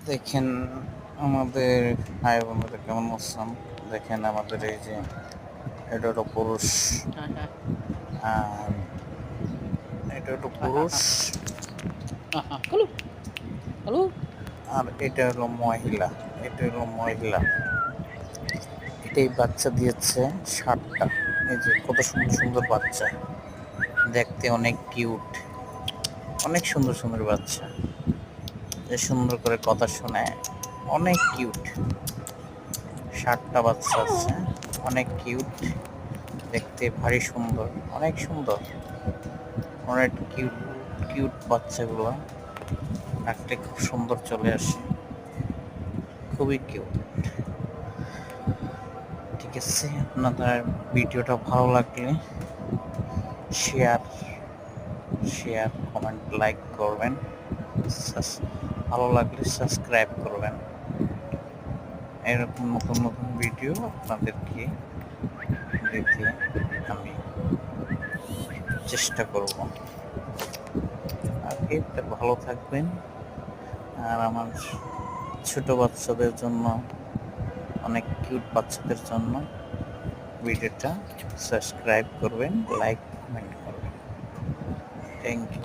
দেখেন আমাদের ভাই বোনেরা কেমন আছেন। দেখেন আমাদের এই যে এটা হলো পুরুষ, আর এটা হলো পুরুষ, হ্যালো হ্যালো আর এটা হলো মহিলা। এটা হলো মহিলা। এটাই বাচ্চা দিয়েছে 7টা। এই যে কত সুন্দর সুন্দর বাচ্চা, দেখতে অনেক কিউট, অনেক সুন্দর সুন্দর বাচ্চা, যে সুন্দর করে কথা শোনে, অনেক কিউট। 7টা বাচ্চা আছে, অনেক কিউট, দেখতে ভারী সুন্দর, অনেক সুন্দর, অনেক কিউট কিউট বাচ্চাগুলো। ডাকলে খুব সুন্দর চলে আসে, খুবই কিউট। ঠিক আছে, আপনাদের ভিডিওটা ভালো লাগলে শেয়ার শেয়ার কমেন্ট লাইক করবেন, ভালো লাগলে সাবস্ক্রাইব করবেন। এরকম নতুন নতুন ভিডিও আপনাদেরকে দিতে আমি চেষ্টা করব। আগে ভালো থাকবেন, আর আমার ছোট বাচ্চাদের জন্য, অনেক কিউট বাচ্চাদের জন্য ভিডিওটা সাবস্ক্রাইব করবেন, লাইক কমেন্ট করবেন। Thank you.